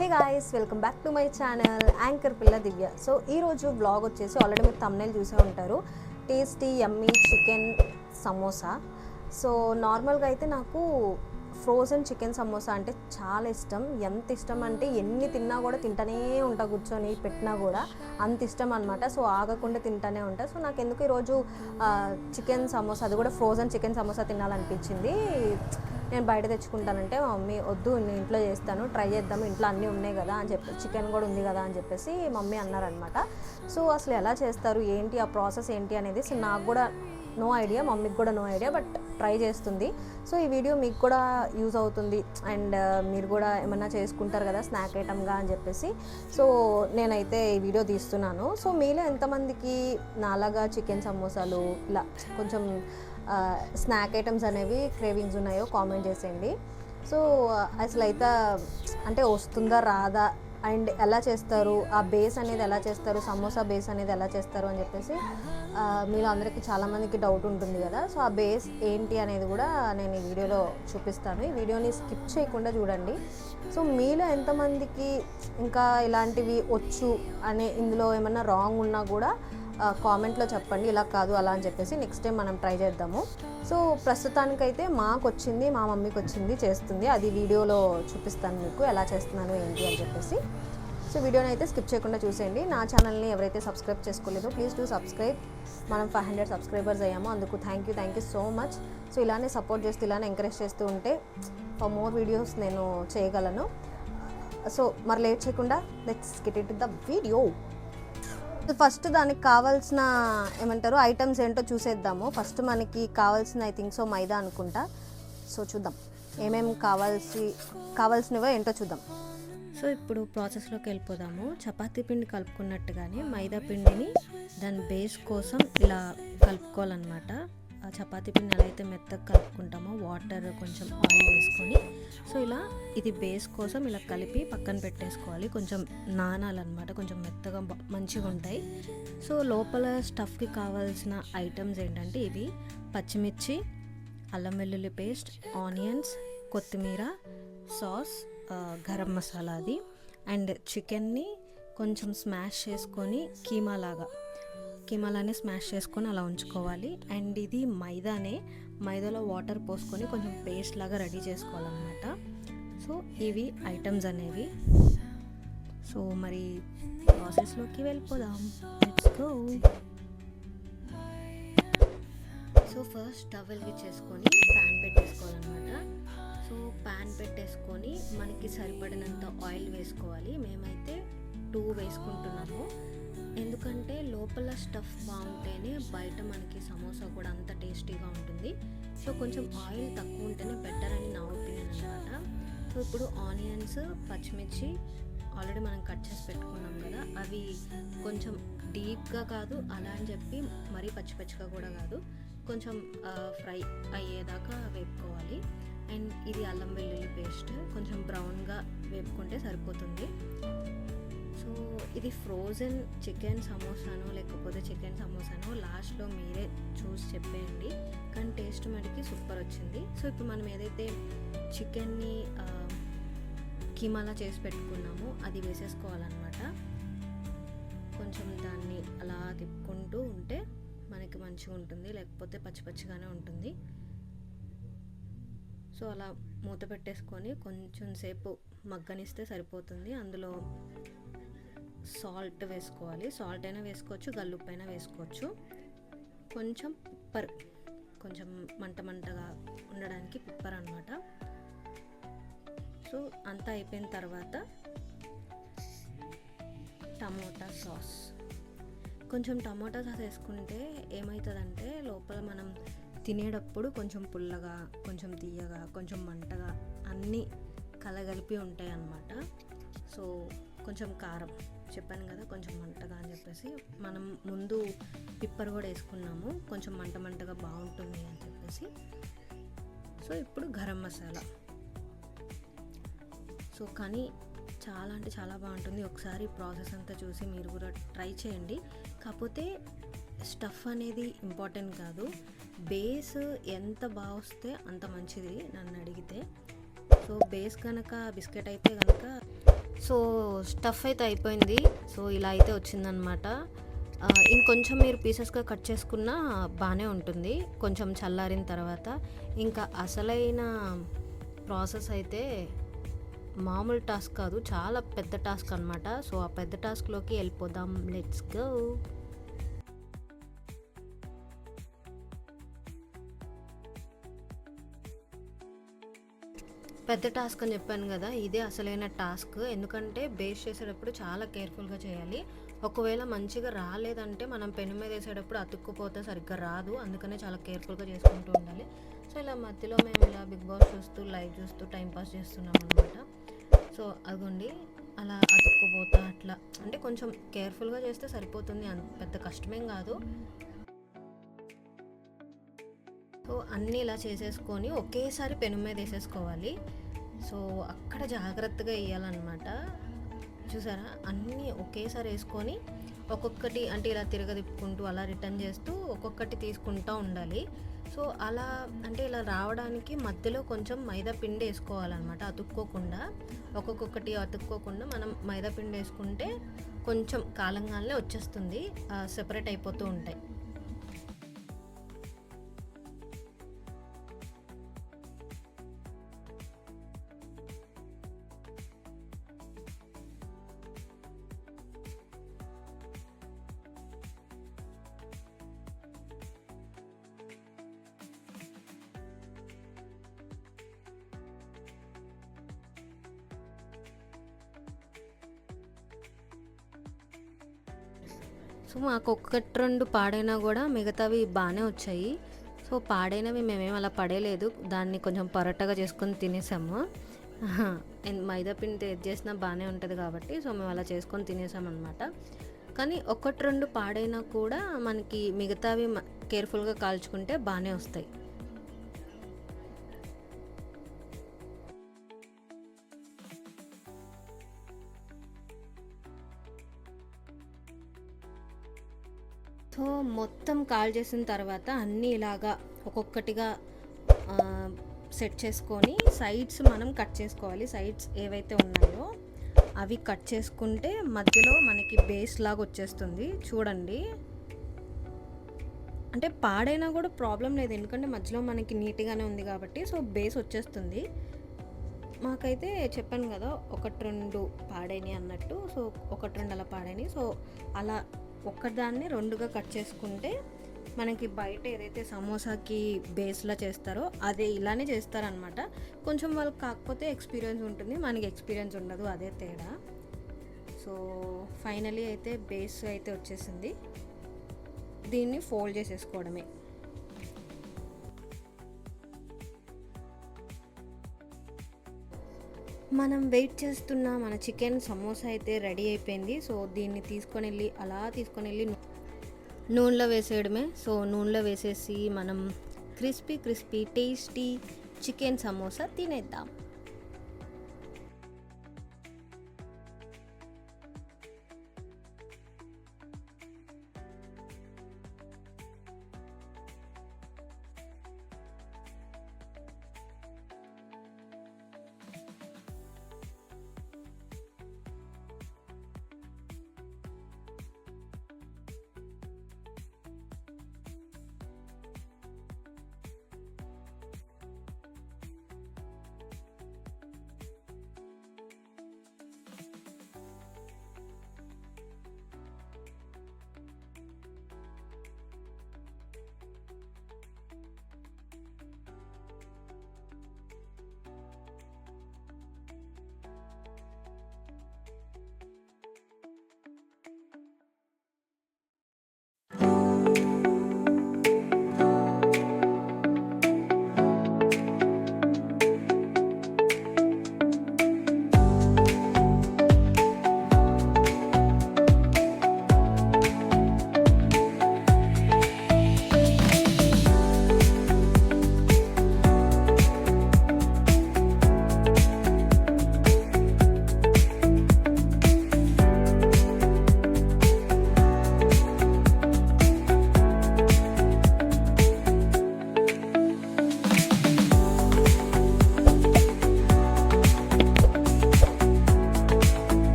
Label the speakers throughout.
Speaker 1: Hey guys, welcome back to my channel anchor పిల్ల దివ్య. So ఈరోజు vlog వచ్చేసి already మీరు థంబ్నైల్ చూసే ఉంటారు, టేస్టీ యమ్మీ చికెన్ సమోసా. సో నార్మల్గా అయితే నాకు ఫ్రోజన్ చికెన్ సమోసా అంటే చాలా ఇష్టం. ఎంత ఇష్టం అంటే ఎన్ని తిన్నా కూడా తింటానే ఉంటా, కూర్చొని పెట్టినా కూడా అంత ఇష్టం అనమాట. సో ఆగకుండా తింటానే ఉంటా. సో నాకు ఎందుకు ఈరోజు చికెన్ సమోసా, అది కూడా ఫ్రోజన్ చికెన్ సమోసా తినాలనిపించింది. నేను బయట తెచ్చుకుంటానంటే మా మమ్మీ వద్దు, నేను ఇంట్లో చేస్తాను, ట్రై చేద్దాము, ఇంట్లో అన్నీ ఉన్నాయి కదా అని చెప్పి, చికెన్ కూడా ఉంది కదా అని చెప్పేసి మమ్మీ అన్నారనమాట. సో అసలు ఎలా చేస్తారు ఏంటి, ఆ ప్రాసెస్ ఏంటి అనేది సో నాకు కూడా నో ఐడియా, మమ్మీకి కూడా నో ఐడియా, బట్ ట్రై చేస్తుంది. సో ఈ వీడియో మీకు కూడా యూజ్ అవుతుంది అండ్ మీరు కూడా ఏమన్నా చేసుకుంటారు కదా స్నాక్ ఐటమ్గా అని చెప్పేసి సో నేనైతే ఈ వీడియో తీస్తున్నాను. సో మీలో ఎంతమందికి నాలాగా చికెన్ సమోసాలు ఇలా కొంచెం స్నాక్ ఐటమ్స్ అనేవి క్రేవింగ్స్ ఉన్నాయో కామెంట్ చేసేయండి. సో అసలు అయితే అంటే వస్తుందా రాదా అండ్ ఎలా చేస్తారు, ఆ బేస్ అనేది ఎలా చేస్తారు, సమోసా బేస్ అనేది ఎలా చేస్తారు అని చెప్పేసి మీరు అందరికీ చాలామందికి డౌట్ ఉంటుంది కదా. సో ఆ బేస్ ఏంటి అనేది కూడా నేను ఈ వీడియోలో చూపిస్తాను. ఈ వీడియోని స్కిప్ చేయకుండా చూడండి. సో మీలో ఎంతమందికి ఇంకా ఇలాంటివి వచ్చు అనే, ఇందులో ఏమన్నా రాంగ్ ఉన్నా కూడా కామెంట్లో చెప్పండి, ఇలా కాదు అలా అని చెప్పేసి నెక్స్ట్ టైం మనం ట్రై చేద్దాము. సో ప్రస్తుతానికైతే మాకు వచ్చింది, మా మమ్మీకి వచ్చింది చేస్తుంది, అది వీడియోలో చూపిస్తాను మీకు ఎలా చేస్తున్నాను ఏంటి అని చెప్పేసి. సో వీడియోని అయితే స్కిప్ చేయకుండా చూసేయండి. నా ఛానల్ని ఎవరైతే సబ్స్క్రైబ్ చేసుకోలేదో ప్లీజ్ డూ సబ్స్క్రైబ్. మనం 500 సబ్స్క్రైబర్స్ అయ్యాము, అందుకు thank you so much. So ఇలానే సపోర్ట్ చేస్తూ, ఇలానే ఎంకరేజ్ చేస్తూ ఉంటే ఫర్ మోర్ వీడియోస్ నేను చేయగలను. సో మరి లేట్ చేయకుండా let's get it the video. First దానికి కావాల్సిన ఏమంటారు ఐటమ్స్ ఏంటో చూసేద్దాము. ఫస్ట్ మనకి కావాల్సిన ఐ థింక్ సో మైదా అనుకుంటా. సో చూద్దాం ఏమేమి కావాల్సినవో ఏంటో చూద్దాం. సో ఇప్పుడు ప్రాసెస్లోకి వెళ్ళిపోదాము. చపాతీ పిండి కలుపుకున్నట్టుగానే మైదా పిండిని దాని బేస్ కోసం ఇలా కలుపుకోవాలన్నమాట. ఆ చపాతీ పిండి ఎలా అయితే మెత్తగా కలుపుకుంటామో వాటర్ కొంచెం ఆయిల్ వేసుకొని సో ఇలా ఇది బేస్ కోసం ఇలా కలిపి పక్కన పెట్టేసుకోవాలి. కొంచెం నానాలన్నమాట, కొంచెం మెత్తగా మంచిగా ఉంటాయి. సో లోపల స్టఫ్కి కావాల్సిన ఐటమ్స్ ఏంటంటే ఇవి: పచ్చిమిర్చి, అల్లం వెల్లుల్లి పేస్ట్, ఆనియన్స్, కొత్తిమీర, సాస్, గరం మసాలా అది, అండ్ చికెన్ని కొంచెం స్మాష్ చేసుకొని కీమాలానే స్మాష్ చేసుకొని అలా ఉంచుకోవాలి. అండ్ ఇది మైదాలో వాటర్ పోసుకొని కొంచెం పేస్ట్ లాగా రెడీ చేసుకోవాలన్నమాట. సో ఇవి ఐటమ్స్ అనేవి. సో మరి ప్రాసెస్లోకి వెళ్ళిపోదాం, let's go. So first stove వెలిగించేసుకొని ప్యాన్ పెట్టేసుకోవాలన్నమాట. సో ప్యాన్ పెట్టేసుకొని మనకి సరిపడినంత ఆయిల్ వేసుకోవాలి. మేమైతే 2 వేసుకుంటున్నాము, ఎందుకంటే లోపల స్టఫ్ బాగుంటేనే బయట మనకి సమోసా కూడా అంత టేస్టీగా ఉంటుంది. సో కొంచెం ఆయిల్ తక్కువ ఉంటేనే బెటర్ అని నా ఒపీనియన్ అనమాట. సో ఇప్పుడు ఆనియన్స్, పచ్చిమిర్చి ఆల్రెడీ మనం కట్ చేసి పెట్టుకున్నాం కదా, అవి కొంచెం డీప్గా కాదు, అలా అని చెప్పి మరీ పచ్చిగా కూడా కాదు, కొంచెం ఫ్రై అయ్యేదాకా వేపుకోవాలి. అండ్ ఇది అల్లం వెల్లుల్లి పేస్ట్ కొంచెం బ్రౌన్గా వేపుకుంటే సరిపోతుంది. సో ఇది ఫ్రోజన్ చికెన్ సమోసానో లేకపోతే చికెన్ సమోసానో లాస్ట్లో మీరే చూసి చెప్పేయండి, కానీ టేస్ట్ మనకి సూపర్ వచ్చింది. సో ఇప్పుడు మనం ఏదైతే చికెన్ని కీమాలా చేసి పెట్టుకున్నామో అది వేసేసుకోవాలన్నమాట. కొంచెం దాన్ని అలా తిప్పుకుంటూ ఉంటే మనకి మంచిగా ఉంటుంది, లేకపోతే పచ్చిగానే ఉంటుంది. సో అలా మూత పెట్టేసుకొని కొంచెం సేపు మగ్గనిస్తే సరిపోతుంది. అందులో సాల్ట్ వేసుకోవాలి, సాల్ట్ అయినా వేసుకోవచ్చు, గల్లుప్పు అయినా వేసుకోవచ్చు. కొంచెం పిప్పర్, కొంచెం మంటగా ఉండడానికి పిప్పర్ అన్నమాట. సో అంతా అయిపోయిన తర్వాత టమోటా సాస్ వేసుకుంటే ఏమవుతుందంటే లోపల మనం తినేటప్పుడు కొంచెం పుల్లగా, కొంచెం తీయగా, కొంచెం మంటగా అన్నీ కలగలిపి ఉంటాయి అన్నమాట. సో కొంచెం కారం చెప్పాను కదా, కొంచెం మంటగా అని చెప్పేసి మనం ముందు పిప్పర్ కూడా వేసుకున్నాము, కొంచెం మంటగా బాగుంటుంది అని చెప్పేసి. సో ఇప్పుడు గరం మసాలా. సో కానీ చాలా అంటే చాలా బాగుంటుంది. ఒకసారి ప్రాసెస్ అంతా చూసి మీరు కూడా ట్రై చేయండి. కాకపోతే స్టఫ్ అనేది ఇంపార్టెంట్ కాదు, బేస్ ఎంత బాగా వస్తే అంత మంచిది నన్ను అడిగితే. సో బేస్ కనుక బిస్కెట్ అయితే కనుక సో స్టఫ్ అయితే అయిపోయింది. సో ఇలా అయితే వచ్చిందనమాట. ఇంకొంచెం మీరు పీసెస్గా కట్ చేసుకున్నా బాగానే ఉంటుంది కొంచెం చల్లారిన తర్వాత. ఇంకా అసలైన ప్రాసెస్ అయితే మామూలు టాస్క్ కాదు, చాలా పెద్ద టాస్క్ అనమాట. సో ఆ పెద్ద టాస్క్లోకి వెళ్ళిపోదాం, లెట్స్ గో. పెద్ద టాస్క్ అని చెప్పాను కదా, ఇదే అసలైన టాస్క్. ఎందుకంటే బేస్ చేసేటప్పుడు చాలా కేర్ఫుల్గా చేయాలి. ఒకవేళ మంచిగా రాలేదంటే మనం పెను మీద వేసేటప్పుడు అతుక్కుపోతే సరిగ్గా రాదు. అందుకనే చాలా కేర్ఫుల్గా చేసుకుంటూ ఉండాలి. సో ఇలా మధ్యలో మేము ఇలా బిగ్ బాస్ చూస్తూ లైవ్ చూస్తూ టైంపాస్ చేస్తున్నాం అనమాట. సో అదిగోండి అలా అతుక్కుపోతా అట్లా, అంటే కొంచెం కేర్ఫుల్గా చేస్తే సరిపోతుంది, పెద్ద కష్టమేం కాదు. సో అన్నీ ఇలా చేసేసుకొని ఒకేసారి పెను మీద వేసేసుకోవాలి. సో అక్కడ జాగ్రత్తగా వేయాలన్నమాట. చూసారా, అన్నీ ఒకేసారి వేసుకొని ఒక్కొక్కటి అంటే ఇలా తిరగదిప్పుకుంటూ అలా రిటర్న్ చేస్తూ ఒక్కొక్కటి తీసుకుంటూ ఉండాలి. సో అలా అంటే ఇలా రావడానికి మధ్యలో కొంచెం మైదా పిండి వేసుకోవాలన్నమాట, అతుక్కోకుండా. ఒక్కొక్కటి అతుక్కోకుండా మనం మైదా పిండి వేసుకుంటే కొంచెం కాలంగానే వచ్చేస్తుంది, సెపరేట్ అయిపోతూ ఉంటాయి. సో మాకు ఒక్కటి రెండు పాడైనా కూడా మిగతావి బాగానే వచ్చాయి. సో పాడైనవి మేమేం అలా పడేయలేదు, దాన్ని కొంచెం పరోటాగా చేసుకొని తినేసాము. మైదా పిండి ఏది చేసినా బాగానే ఉంటుంది కాబట్టి సో మేము అలా చేసుకొని తినేసామన్నమాట. కానీ ఒకటి రెండు పాడైనా కూడా మనకి మిగతావి కేర్ఫుల్గా కాల్చుకుంటే బాగానే వస్తాయి. సో మొత్తం కాల్ చేసిన తర్వాత అన్నీ ఇలాగా ఒక్కొక్కటిగా సెట్ చేసుకొని సైడ్స్ మనం కట్ చేసుకోవాలి. సైడ్స్ ఏవైతే ఉన్నాయో అవి కట్ చేసుకుంటే మధ్యలో మనకి బేస్ లాగా వచ్చేస్తుంది. చూడండి, అంటే పాడైనా కూడా ప్రాబ్లం లేదు, ఎందుకంటే మధ్యలో మనకి నీట్గానే ఉంది కాబట్టి సో బేస్ వచ్చేస్తుంది. మాకైతే చెప్పాను కదా ఒకటి రెండు పాడైనాయి అన్నట్టు. సో ఒకటి రెండు అలా పాడైనాయి. సో అలా ఒక్కదాన్ని రెండుగా కట్ చేసుకుంటే మనకి బయట ఏదైతే సమోసాకి బేస్లో చేస్తారో అదే ఇలానే చేస్తారనమాట. కొంచెం వాళ్ళకి కాకపోతే ఎక్స్పీరియన్స్ ఉంటుంది, మనకి ఎక్స్పీరియన్స్ ఉండదు, అదే తేడా. సో ఫైనలీ అయితే బేస్ అయితే వచ్చేసింది, దీన్ని ఫోల్డ్ చేసేసుకోవడమే. మనం వెయిట్ చేస్తున్న మన చికెన్ సమోసా అయితే రెడీ అయిపోయింది. సో దీన్ని తీసుకొని వెళ్ళి నూనెలో వేసేయడమే. సో నూనెలో వేసేసి మనం క్రిస్పీ టేస్టీ చికెన్ సమోసా తినేద్దాం.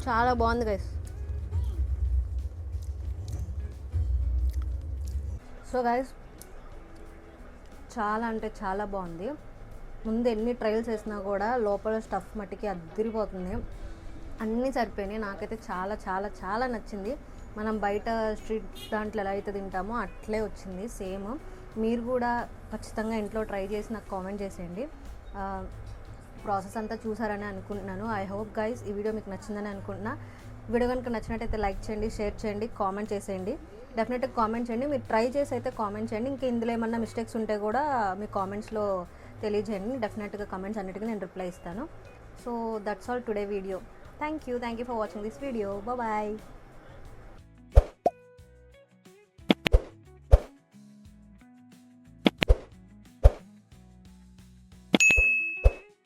Speaker 1: చాలా బాగుంది గైస్. సో గైస్ చాలా అంటే చాలా బాగుంది. ముందు ఎన్ని ట్రయల్స్ వేసినా కూడా లోపల స్టఫ్ మట్టికి అద్దరిపోతుంది. అన్నీ సరిపోయినాయి. నాకైతే చాలా చాలా చాలా నచ్చింది. మనం బయట స్ట్రీట్ దాంట్లో ఎలా అయితే తింటామో అట్లే వచ్చింది సేమ్. మీరు కూడా ఖచ్చితంగా ఇంట్లో ట్రై చేసి నాకు కామెంట్ చేసేయండి. ప్రాసెస్ అంతా చూసారని అనుకుంటున్నాను. ఐ హోప్ గైస్ ఈ వీడియో మీకు నచ్చిందని అనుకుంటున్నా. వీడియో కనుక నచ్చినట్టయితే లైక్ చేయండి, షేర్ చేయండి, కామెంట్ చేసేయండి. డెఫినెట్గా కామెంట్ చేయండి. మీరు ట్రై చేసి అయితే కామెంట్ చేయండి. ఇంకా ఇందులో ఏమన్నా మిస్టేక్స్ ఉంటే కూడా మీ కామెంట్స్లో తెలియజేయండి. డెఫినెట్గా కామెంట్స్ అన్నిటికీ నేను రిప్లై ఇస్తాను. So that's all today video. Thank you for watching this video. Bye.